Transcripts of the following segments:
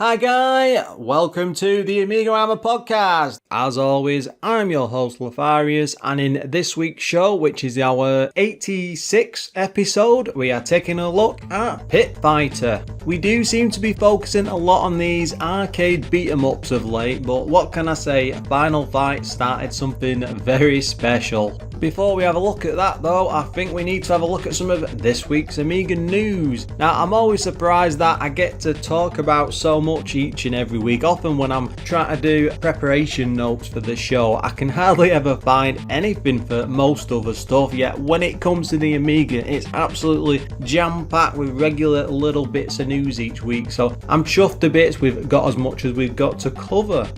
Hi guy, welcome to the AMIGArama podcast. As always, I'm your host Lorfarius, and in this week's show, which is our 86th episode, we are taking a look at Pit-Figher. We do seem to be focusing a lot on these arcade beat-em-ups of late, but what can I say, Final Fight started something very special. Before we have a look at that though, I think we need to have a look at some of this week's Amiga news. Now, I'm always surprised that I get to talk about so much each and every week. Often when I'm trying to do preparation notes for the show, I can hardly ever find anything for most other stuff, yet when it comes to the Amiga, it's absolutely jam-packed with regular little bits of news each week, so I'm chuffed to bits we've got as much as we've got to cover.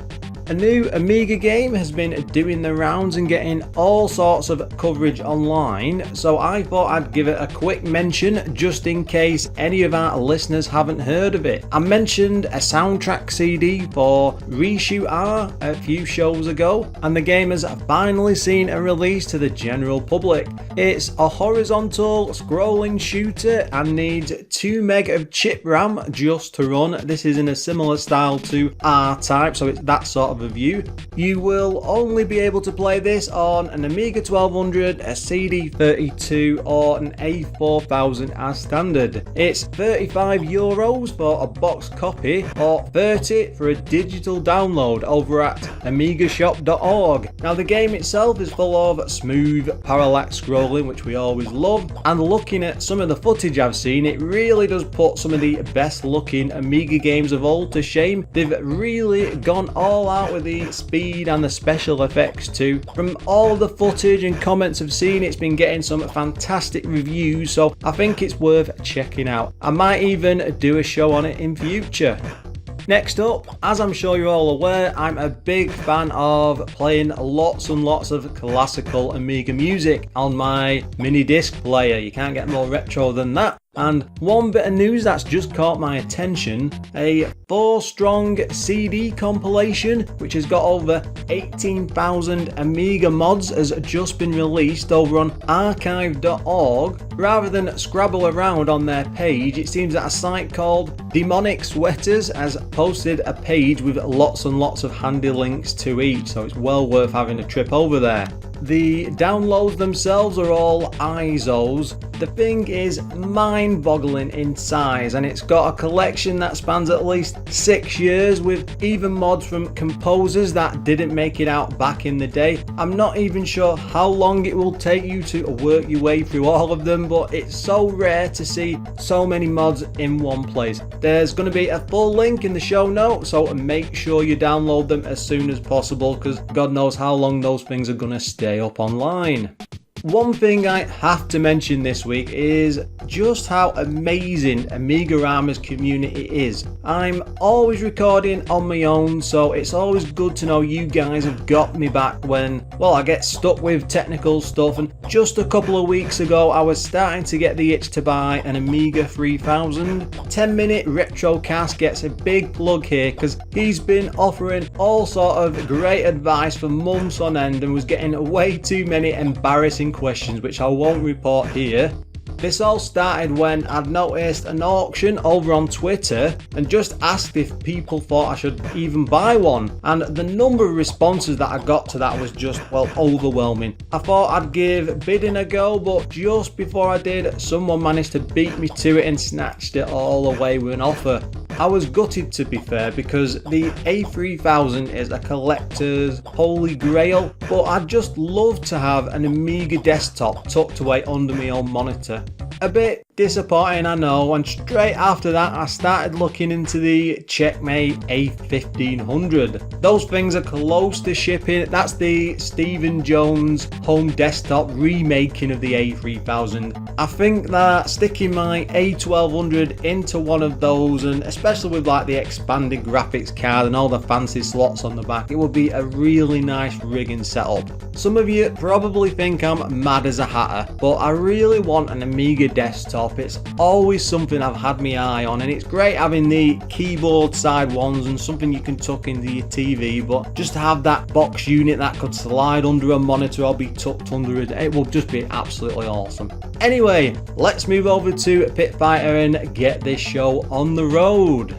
A new Amiga game has been doing the rounds and getting all sorts of coverage online, so I thought I'd give it a quick mention just in case any of our listeners haven't heard of it. I mentioned a soundtrack CD for RESHOOT R a few shows ago, and the game has finally seen a release to the general public. It's a horizontal scrolling shooter and needs 2 meg of chip RAM just to run. This is in a similar style to R-Type, so it's that sort of a view. You will only be able to play this on an Amiga 1200, a CD32 or an A4000 as standard. It's €35 for a box copy or 30 for a digital download over at AMIGAshop.org. Now the game itself is full of smooth parallax scrolling, which we always love, and looking at some of the footage I've seen, it really does put some of the best looking Amiga games of old to shame. They've really gone all out with the speed and the special effects too. From all the footage and comments I've seen, it's been getting some fantastic reviews, so I think it's worth checking out. I might even do a show on it in future. Next up, as I'm sure you're all aware, I'm a big fan of playing lots and lots of classical Amiga music on my mini disc player. You can't get more retro than that. And one bit of news that's just caught my attention, a 4-strong CD compilation which has got over 18,000 Amiga mods has just been released over on archive.org. Rather than scrabble around on their page, it seems that a site called Demonic Sweaters has posted a page with lots and lots of handy links to each, so it's well worth having a trip over there. The downloads themselves are all ISOs. The thing is mind-boggling in size, and it's got a collection that spans at least 6 years with even mods from composers that didn't make it out back in the day. I'm not even sure how long it will take you to work your way through all of them, but it's so rare to see so many mods in one place. There's going to be a full link in the show notes, so make sure you download them as soon as possible, because God knows how long those things are going to stay up online. One thing I have to mention this week is just how amazing AMIGArama's community is. I'm always recording on my own, so it's always good to know you guys have got me back when, well, I get stuck with technical stuff. And just a couple of weeks ago, I was starting to get the itch to buy an Amiga 3000. 10-minute Retrocast gets a big plug here because he's been offering all sort of great advice for months on end and was getting way too many embarrassing questions, which I won't report here. This all started when I'd noticed an auction over on Twitter and just asked if people thought I should even buy one, and the number of responses that I got to that was just, well, overwhelming. I thought I'd give bidding a go, but just before I did, someone managed to beat me to it and snatched it all away with an offer. I was gutted, to be fair, because the A3000 is a collector's holy grail, but I'd just love to have an Amiga desktop tucked away under my own monitor. A bit disappointing, I know, and straight after that I started looking into the Checkmate A1500. Those things are close to shipping. That's the Stephen Jones home desktop remaking of the A3000. I think that sticking my A1200 into one of those, and especially with like the expanded graphics card and all the fancy slots on the back, it would be a really nice rig and setup. Some of you probably think I'm mad as a hatter, but I really want an Amiga desktop. It's always something I've had my eye on, and it's great having the keyboard side ones and something you can tuck into your TV, but just to have that box unit that could slide under a monitor or be tucked under it, it will just be absolutely awesome. Anyway, let's move over to Pit-Figher and get this show on the road.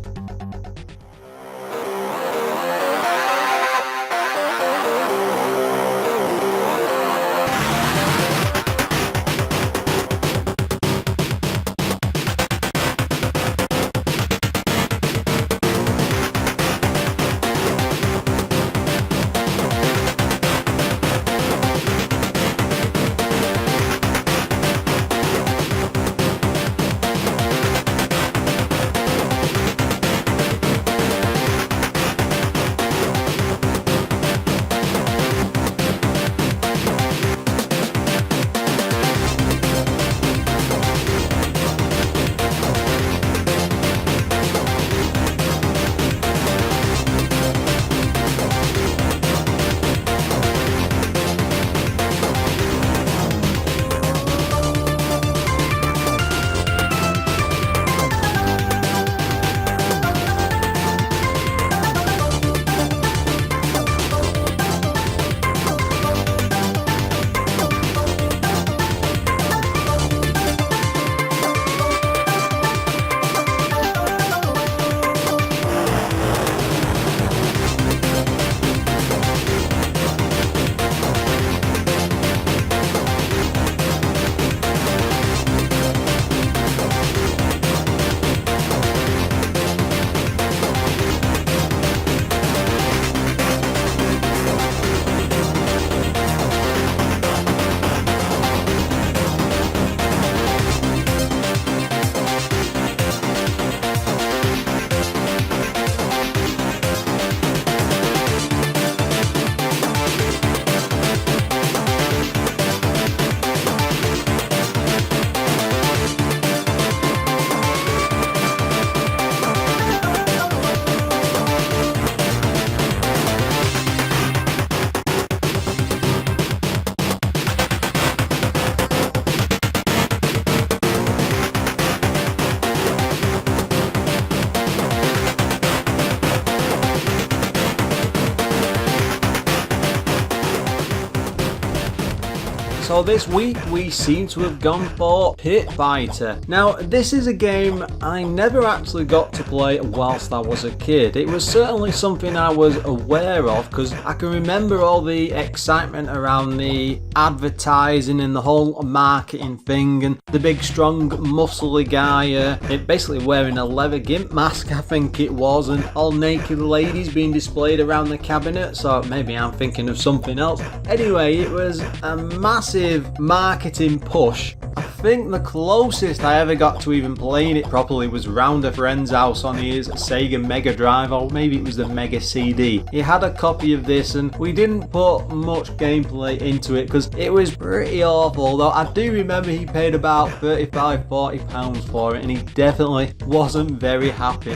So this week we seem to have gone for Pit-Figher. Now this is a game I never actually got to play whilst I was a kid. It was certainly something I was aware of because I can remember all the excitement around the advertising and the whole marketing thing, and the big strong muscly guy basically wearing a leather gimp mask, I think it was, and all naked ladies being displayed around the cabinet. So maybe I'm thinking of something else. Anyway, it was a massive marketing push. I think the closest I ever got to even playing it properly was round a friend's house on his Sega Mega Drive, or maybe it was the Mega CD. He had a copy of this and we didn't put much gameplay into it because it was pretty awful, though I do remember he paid about £35-40 for it and he definitely wasn't very happy.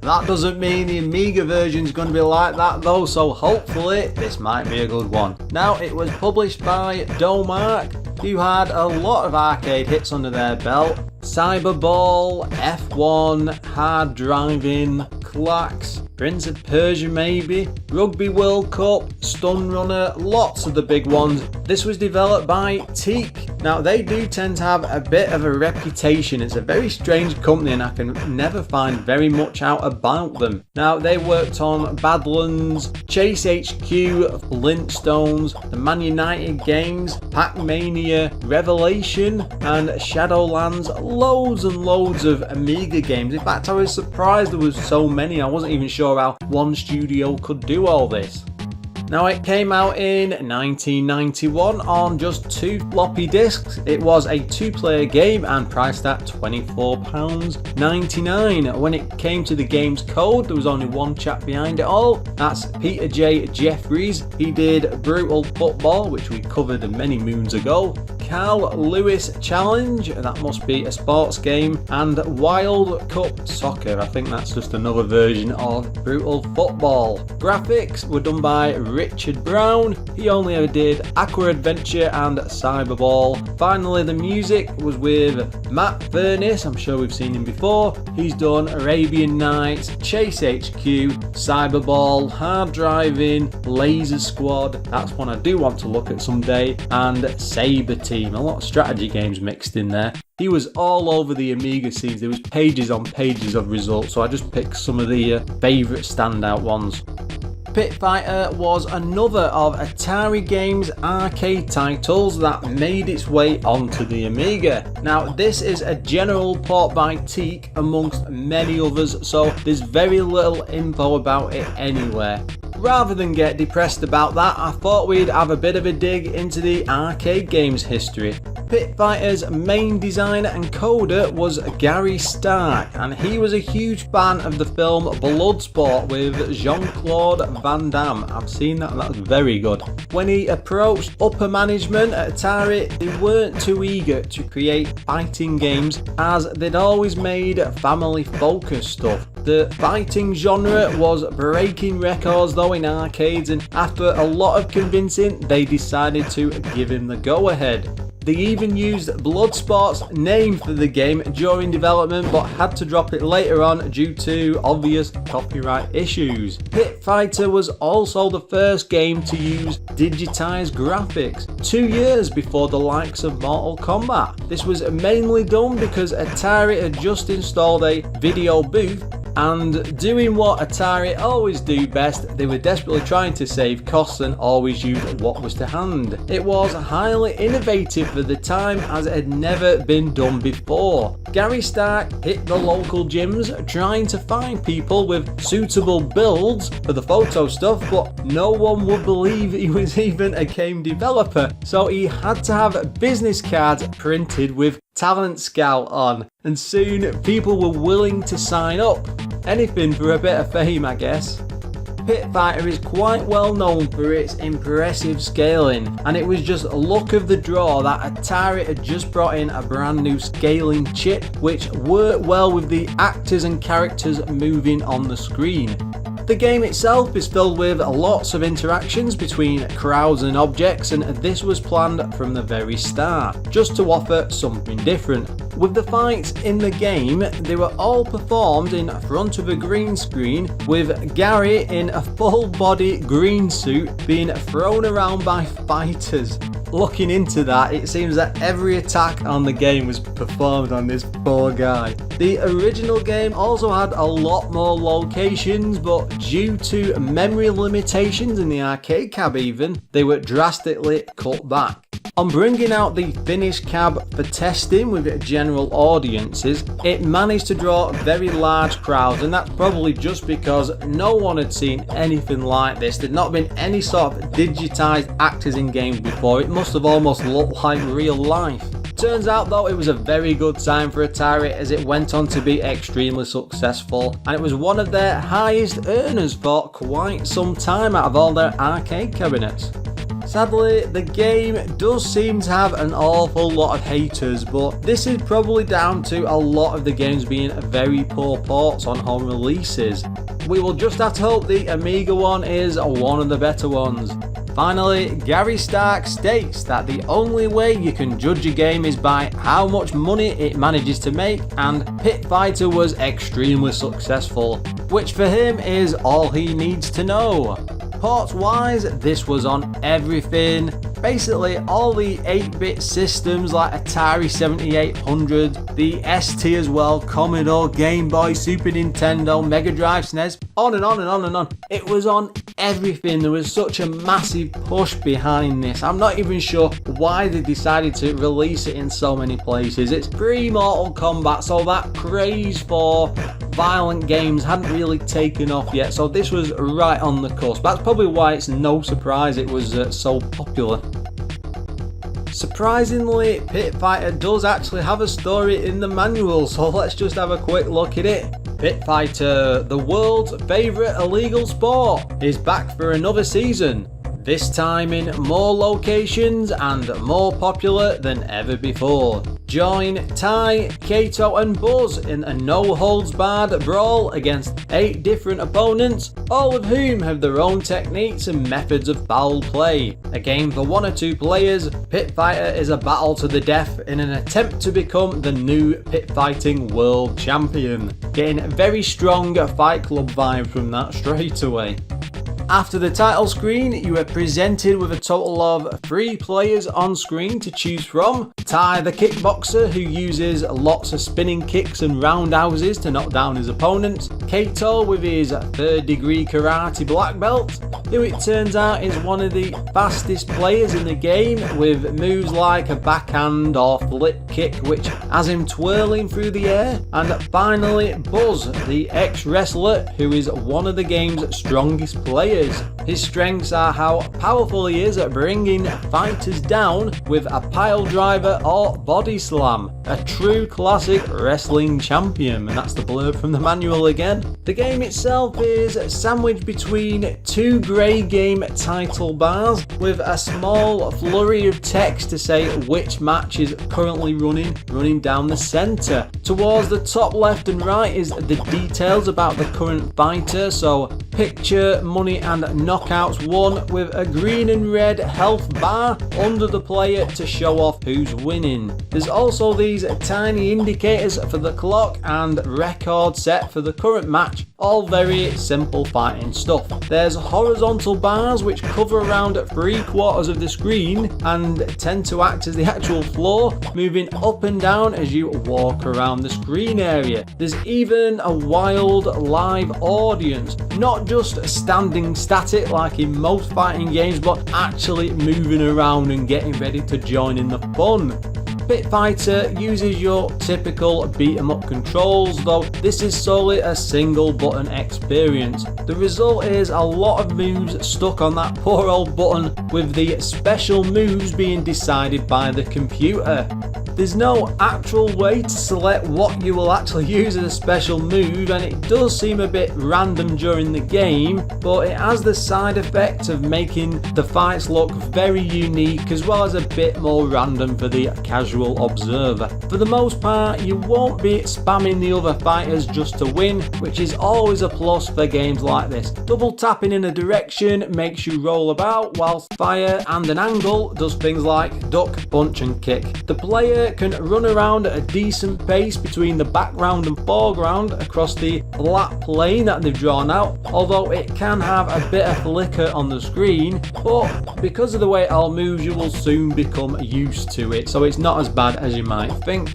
That doesn't mean the Amiga version is going to be like that though, so hopefully this might be a good one. Now, it was published by Domark, who had a lot of arcade hits under their belt. Cyberball, F1, Hard Driving, Clax, Prince of Persia maybe, Rugby World Cup, Stun Runner, lots of the big ones. This was developed by Teak. Now they do tend to have a bit of a reputation. It's a very strange company and I can never find very much out about them. Now they worked on Badlands, Chase HQ, Flintstones, the Man United games, Pac-Mania, Revelation and Shadowlands. Loads and loads of Amiga games. In fact, I was surprised there was so many. I wasn't even sure how one studio could do all this. Now it came out in 1991 on just 2 floppy disks. It was a 2-player game and priced at £24.99. When it came to the game's code, there was only one chap behind it all. That's Peter J. Jeffries. He did Brutal Football, which we covered many moons ago, Carl Lewis Challenge, that must be a sports game, and Wild Cup Soccer. I think that's just another version of Brutal Football. Graphics were done by Richard Brown. He only ever did Aqua Adventure and Cyberball. Finally, the music was with Matt Furniss. I'm sure we've seen him before. He's done Arabian Nights, Chase HQ, Cyberball, Hard Driving, Laser Squad. That's one I do want to look at someday, and Saber Team. A lot of strategy games mixed in there. He was all over the Amiga scenes. There was pages on pages of results, so I just picked some of the favourite standout ones. Pit-Figher was another of Atari Games' arcade titles that made its way onto the Amiga. Now this is a general port by Teak amongst many others, so there's very little info about it anywhere. Rather than get depressed about that, I thought we'd have a bit of a dig into the arcade games history. Pit-Figher's main designer and coder was Gary Stark, and he was a huge fan of the film Bloodsport with Jean-Claude Van Damme. I've seen that, that was very good. When he approached upper management at Atari, they weren't too eager to create fighting games as they'd always made family-focused stuff. The fighting genre was breaking records though in arcades, and after a lot of convincing, they decided to give him the go-ahead. They even used Bloodsport's name for the game during development, but had to drop it later on due to obvious copyright issues. Pit-Figher was also the first game to use digitized graphics, 2 years before the likes of Mortal Kombat. This was mainly done because Atari had just installed a video booth, and doing what Atari always do best, they were desperately trying to save costs and always use what was to hand. It was highly innovative for the time as it had never been done before. Gary Stark hit the local gyms trying to find people with suitable builds for the photo stuff, but no one would believe he was even a game developer, so he had to have business cards printed with Talent Scout on, and soon people were willing to sign up. Anything for a bit of fame, I guess. Pit-Figher is quite well known for its impressive scaling, and it was just luck of the draw that Atari had just brought in a brand new scaling chip which worked well with the actors and characters moving on the screen. The game itself is filled with lots of interactions between crowds and objects, and this was planned from the very start, just to offer something different. With the fights in the game, they were all performed in front of a green screen, with Gary in a full body green suit being thrown around by fighters. looking into that, it seems that every attack on the game was performed on this poor guy. The original game also had a lot more locations, but due to memory limitations in the arcade cab even, they were drastically cut back. On bringing out the finished cab for testing with general audiences, it managed to draw very large crowds, and that's probably just because no one had seen anything like this. There'd not been any sort of digitized actors in games before. It must have almost looked like real life. Turns out though, it was a very good time for Atari, as it went on to be extremely successful, and it was one of their highest earners for quite some time out of all their arcade cabinets. Sadly, the game does seem to have an awful lot of haters, but this is probably down to a lot of the games being very poor ports on home releases. We will just have to hope the Amiga one is one of the better ones. Finally, Gary Stark states that the only way you can judge a game is by how much money it manages to make, and Pit-Figher was extremely successful, which for him is all he needs to know. Ports wise, this was on everything. Basically all the 8-bit systems like Atari 7800, the ST as well, Commodore, Game Boy, Super Nintendo, Mega Drive, SNES, on and on and on and on. It was on everything. There was such a massive push behind this. I'm not even sure why they decided to release it in so many places. It's pre-Mortal Kombat, so that craze for violent games hadn't really taken off yet, so this was right on the cusp. That's probably why it's no surprise it was so popular. Surprisingly, Pit-Figher does actually have a story in the manual, so let's just have a quick look at it. Pit-Figher, the world's favourite illegal sport, is back for another season. This time in more locations and more popular than ever before. Join Ty, Kato and Buzz in a no-holds-barred brawl against 8 different opponents, all of whom have their own techniques and methods of foul play. A game for 1 or 2 players, Pit-Figher is a battle to the death in an attempt to become the new pit fighting world champion. Getting a very strong Fight Club vibe from that straight away. After the title screen, you are presented with a total of 3 players on screen to choose from. Ty the kickboxer, who uses lots of spinning kicks and roundhouses to knock down his opponents. Kato with his 3rd degree karate black belt, who it turns out is one of the fastest players in the game, with moves like a backhand or flip kick which has him twirling through the air. And finally, Buzz, the ex-wrestler, who is one of the game's strongest players. His strengths are how powerful he is at bringing fighters down with a pile driver or body slam. A true classic wrestling champion, and that's the blurb from the manual again. The game itself is sandwiched between 2 grey game title bars with a small flurry of text to say which match is currently running down the centre. Towards the top left and right is the details about the current fighter, so picture, money and knockouts won, with a green and red health bar under the player to show off who's winning. There's also these tiny indicators for the clock and record set for the current match, all very simple fighting stuff. There's horizontal bars which cover around 3/4 of the screen and tend to act as the actual floor, moving up and down as you walk around the screen area. There's even a wild live audience, not just standing static like in most fighting games, but actually moving around and getting ready to join in the fun. Pit-Figher uses your typical beat-em-up controls, though this is solely a single button experience. The result is a lot of moves stuck on that poor old button, with the special moves being decided by the computer. There's no actual way to select what you will actually use as a special move, and it does seem a bit random during the game, but it has the side effect of making the fights look very unique, as well as a bit more random for the casual observer. For the most part, you won't be spamming the other fighters just to win, which is always a plus for games like this. Double tapping in a direction makes you roll about, whilst fire and an angle does things like duck, punch and kick. The player fighter can run around at a decent pace between the background and foreground across the flat plane that they've drawn out, although it can have a bit of flicker on the screen, but because of the way it all moves you will soon become used to it, so it's not as bad as you might think.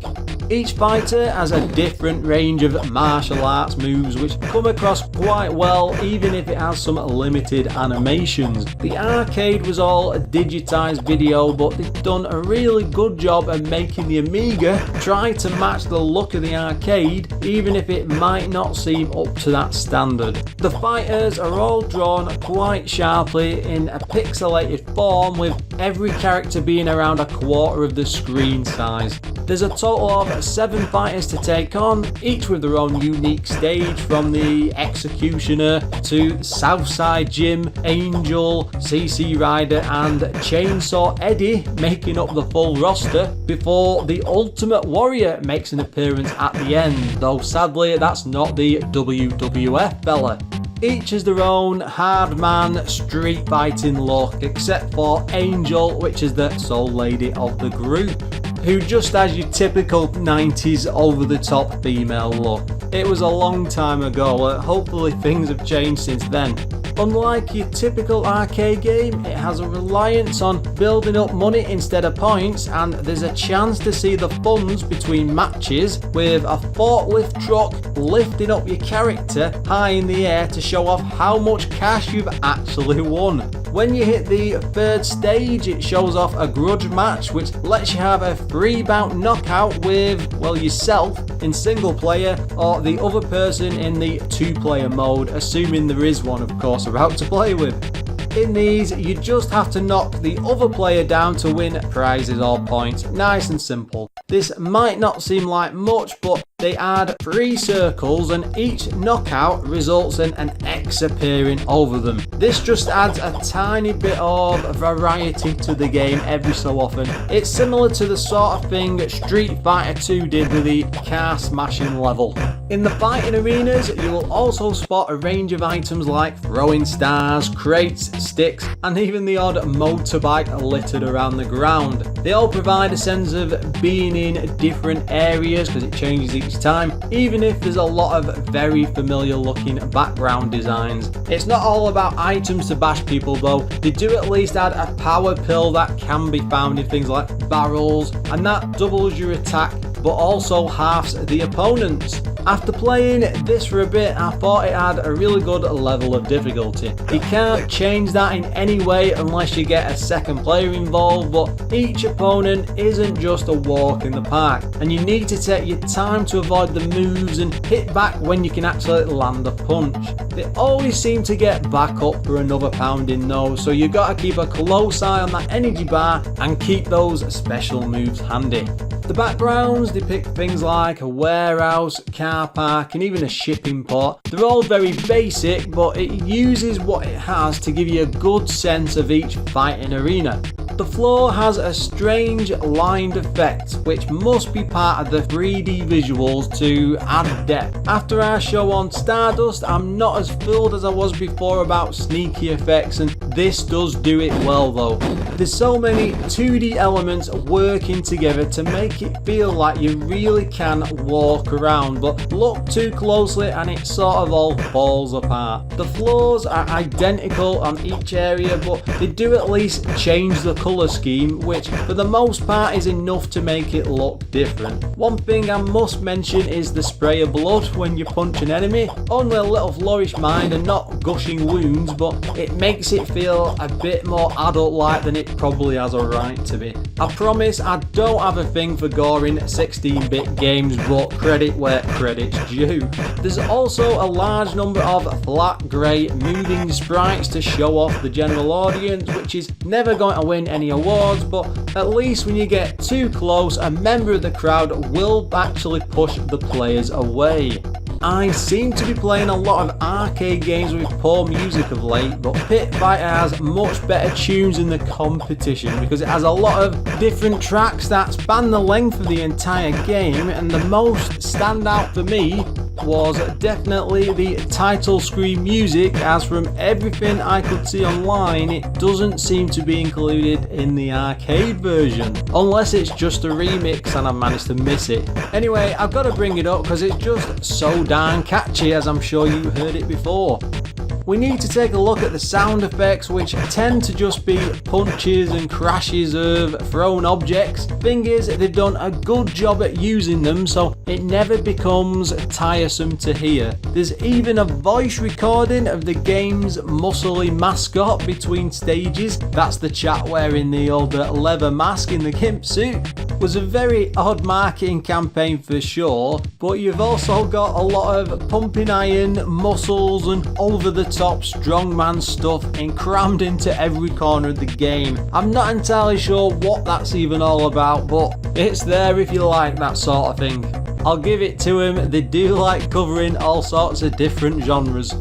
Each fighter has a different range of martial arts moves which come across quite well even if it has some limited animations. The arcade was all a digitized video, but they've done a really good job of making the Amiga try to match the look of the arcade even if it might not seem up to that standard. The fighters are all drawn quite sharply in a pixelated form, with every character being around a quarter of the screen size. There's a total of 7 fighters to take on, each with their own unique stage, from the Executioner to Southside Jim, Angel, CC Rider and Chainsaw Eddie making up the full roster, before the Ultimate Warrior makes an appearance at the end, though sadly that's not the WWF fella. Each has their own hard man street fighting look, except for Angel, which is the sole lady of the group, who just has your typical 90s over the top female look. It was a long time ago, hopefully things have changed since then. Unlike your typical arcade game, it has a reliance on building up money instead of points, and there's a chance to see the funds between matches, with a forklift truck lifting up your character high in the air to show off how much cash you've actually won. When you hit the 3rd stage, it shows off a grudge match which lets you have a free bout knockout with, well, yourself in single player or the other person in the 2-player mode, assuming there is one, of course, about to play with. In these, you just have to knock the other player down to win prizes or points. Nice and simple. This might not seem like much, but they add 3 circles and each knockout results in an X appearing over them. This just adds a tiny bit of variety to the game every so often. It's similar to the sort of thing Street Fighter 2 did with the car smashing level. In the fighting arenas, you will also spot a range of items like throwing stars, crates, sticks, and even the odd motorbike littered around the ground. They all provide a sense of being in different areas because it changes each time, even if there's a lot of very familiar looking background designs. It's not all about items to bash people though. They do at least add a power pill that can be found in things like barrels, and that doubles your attack but also halves the opponents. After playing this for a bit, I thought it had a really good level of difficulty. You can't change that in any way unless you get a second player involved, but each opponent isn't just a walk in the park, and you need to take your time to avoid the moves and hit back when you can actually land a punch. They always seem to get back up for another pounding though, so you gotta keep a close eye on that energy bar and keep those special moves handy. The backgrounds depict things like a warehouse, car park and even a shipping port. They're all very basic, but it uses what it has to give you a good sense of each fighting arena. The floor has a strange lined effect, which must be part of the 3D visuals to add depth. After our show on Stardust, I'm not as fooled as I was before about sneaky effects, and this does do it well though. There's so many 2D elements working together to make it feel like you really can walk around, but look too closely and it sort of all falls apart. The floors are identical on each area, but they do at least change the colour scheme, which for the most part is enough to make it look different. One thing I must mention is the spray of blood when you punch an enemy. Only a little flourish mind and not gushing wounds, but it makes it feel a bit more adult-like than it probably has a right to be. I promise I don't have a thing for goring 16-bit games, but credit where credit's due. There's also a large number of flat grey moving sprites to show off the general audience, which is never going to win any awards, but at least when you get too close, a member of the crowd will actually push the players away. I seem to be playing a lot of arcade games with poor music of late, but Pit-Figher has much better tunes in the competition because it has a lot of different tracks that span the length of the entire game, and the most stand out for me was definitely the title screen music, as from everything I could see online it doesn't seem to be included in the arcade version, unless it's just a remix and I managed to miss it. Anyway, I've got to bring it up because it's just so darn catchy, as I'm sure you heard it before. We need to take a look at the sound effects, which tend to just be punches and crashes of thrown objects. Thing is, they've done a good job at using them, so it never becomes tiresome to hear. There's even a voice recording of the game's muscly mascot between stages. That's the chap wearing the old leather mask in the gimp suit. Was a very odd marketing campaign for sure, but you've also got a lot of pumping iron, muscles and over the top strongman stuff crammed into every corner of the game. I'm not entirely sure what that's even all about, but it's there if you like that sort of thing. I'll give it to them, they do like covering all sorts of different genres.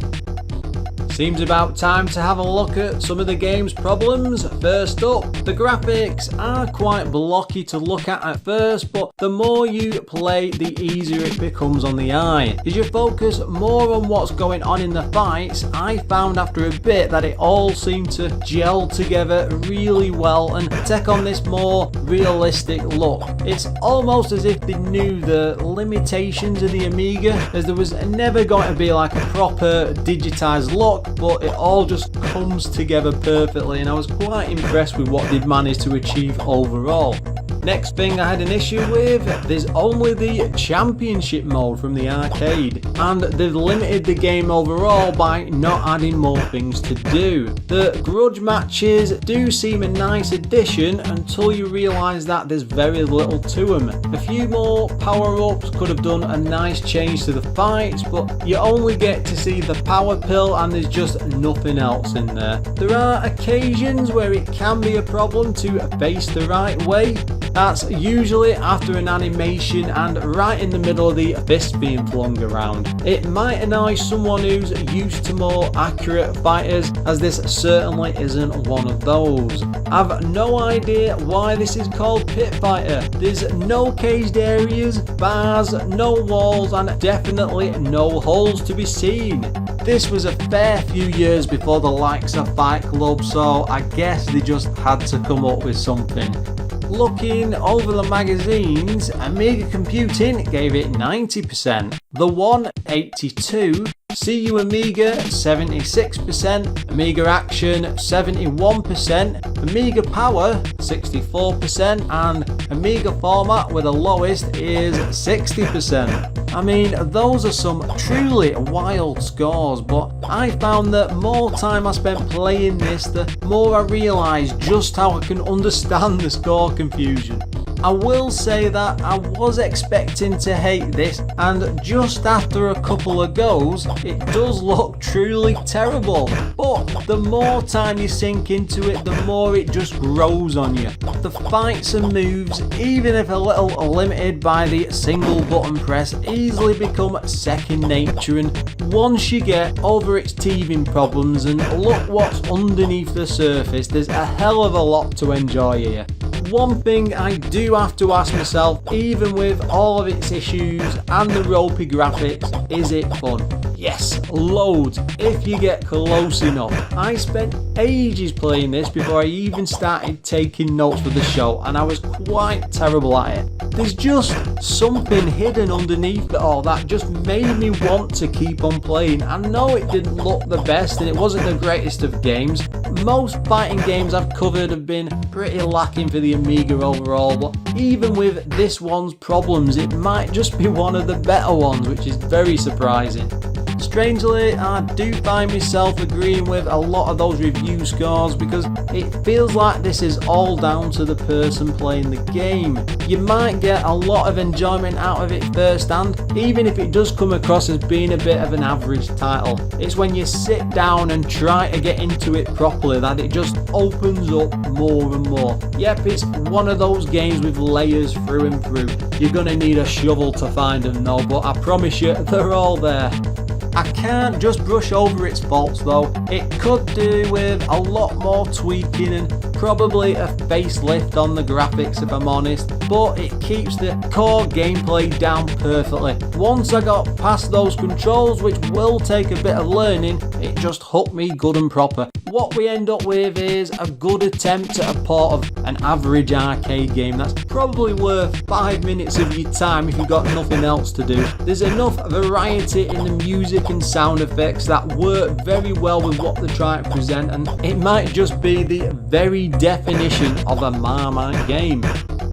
Seems about time to have a look at some of the game's problems. First up, the graphics are quite blocky to look at first, but the more you play, the easier it becomes on the eye. As you focus more on what's going on in the fights, I found after a bit that it all seemed to gel together really well and take on this more realistic look. It's almost as if they knew the limitations of the Amiga, as there was never going to be like a proper digitized look, but it all just comes together perfectly, and I was quite impressed with what they'd managed to achieve overall. Next thing I had an issue with, there's only the championship mode from the arcade, and they've limited the game overall by not adding more things to do. The grudge matches do seem a nice addition until you realise that there's very little to them. A few more power-ups could have done a nice change to the fights, but you only get to see the power pill and there's just nothing else in there. There are occasions where it can be a problem to face the right way. That's usually after an animation and right in the middle of the fist being flung around. It might annoy someone who's used to more accurate fighters, as this certainly isn't one of those. I've no idea why this is called Pit-Figher. There's no caged areas, bars, no walls and definitely no holes to be seen. This was a fair few years before the likes of Fight Club, so I guess they just had to come up with something. Looking over the magazines, Amiga Computing gave it 90%, The One 82%, CU Amiga 76%, Amiga Action 71%, Amiga Power 64%, and Amiga Format with the lowest is 60%. I mean, those are some truly wild scores, but I found that more time I spent playing this, the more I realised just how I can understand the score confusion. I will say that I was expecting to hate this, and just after a couple of goes, it does look truly terrible. But the more time you sink into it, the more it just grows on you. The fights and moves, even if a little limited by the single button press, easily become second nature, and once you get over its teething problems and look what's underneath the surface, there's a hell of a lot to enjoy here. One thing I do have to ask myself, even with all of its issues and the ropey graphics, is it fun? Yes, loads, if you get close enough. I spent ages playing this before I even started taking notes for the show, and I was quite terrible at it. There's just something hidden underneath it all that just made me want to keep on playing. I know it didn't look the best and it wasn't the greatest of games. Most fighting games I've covered have been pretty lacking for the Amiga overall, but even with this one's problems, it might just be one of the better ones, which is very surprising. Strangely, I do find myself agreeing with a lot of those review scores because it feels like this is all down to the person playing the game. You might get a lot of enjoyment out of it firsthand, even if it does come across as being a bit of an average title. It's when you sit down and try to get into it properly that it just opens up more and more. Yep, it's one of those games with layers through and through. You're gonna need a shovel to find them though, but I promise you, they're all there. I can't just brush over its faults though. It could do with a lot more tweaking and probably a facelift on the graphics if I'm honest, but it keeps the core gameplay down perfectly. Once I got past those controls, which will take a bit of learning, it just hooked me good and proper. What we end up with is a good attempt at a port of an average arcade game that's probably worth 5 minutes of your time if you've got nothing else to do. There's enough variety in the music and sound effects that work very well with what they're trying to present, and it might just be the very definition of a Marmite game.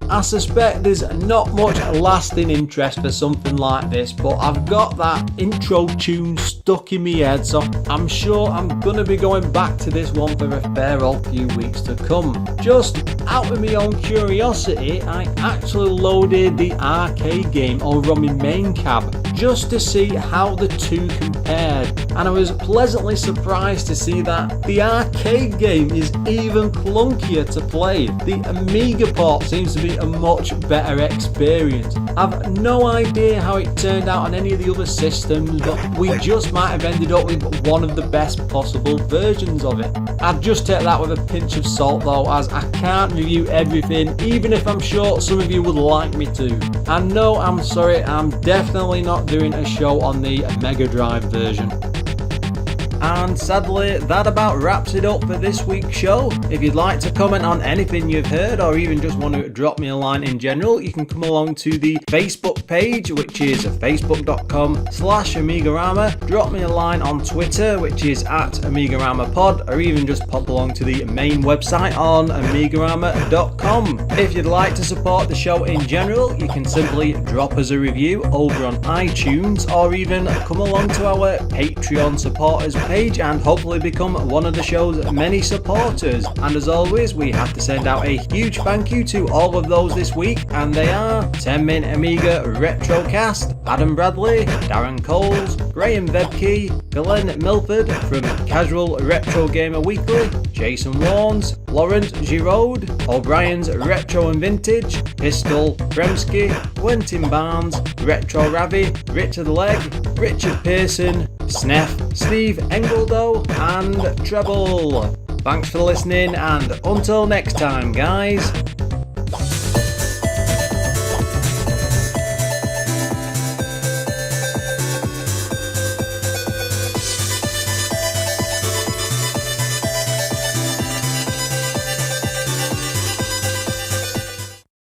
I suspect there's not much lasting interest for something like this, but I've got that intro tune stuck in my head, so I'm sure I'm gonna be going back to this one for a fair old few weeks to come. Just out of my own curiosity, I actually loaded the arcade game over on my main cab just to see how the two compared, and I was pleasantly surprised to see that the arcade game is even clunkier to play. The Amiga port seems to be a much better experience. I've no idea how it turned out on any of the other systems, but we just might have ended up with one of the best possible versions of it. I'd just take that with a pinch of salt though, as I can't review everything, even if I'm sure some of you would like me to. And no, I'm sorry, I'm definitely not doing a show on the Mega Drive version. And sadly, that about wraps it up for this week's show. If you'd like to comment on anything you've heard, or even just want to drop me a line in general, you can come along to the Facebook page, which is facebook.com/AMIGArama. Drop me a line on Twitter, which is @AMIGAramaPod, or even just pop along to the main website on AMIGArama.com. If you'd like to support the show in general, you can simply drop us a review over on iTunes, or even come along to our Patreon supporters page and hopefully become one of the show's many supporters. And as always, we have to send out a huge thank you to all of those this week, and they are 10-Min Amiga Retrocast, Adam Bradley, Darren Coles, Graham Vebke, Glenn Milford from Casual Retro Gamer Weekly, Jason Warnes, Laurent Giraud, O'Brien's Retro and Vintage, Pistol, Bremsky, Quentin Barnes, Retro Ravi, Richard Legg, Richard Pearson, Sneff, Steve Engeldo, and Treble. Thanks for listening, and until next time, guys.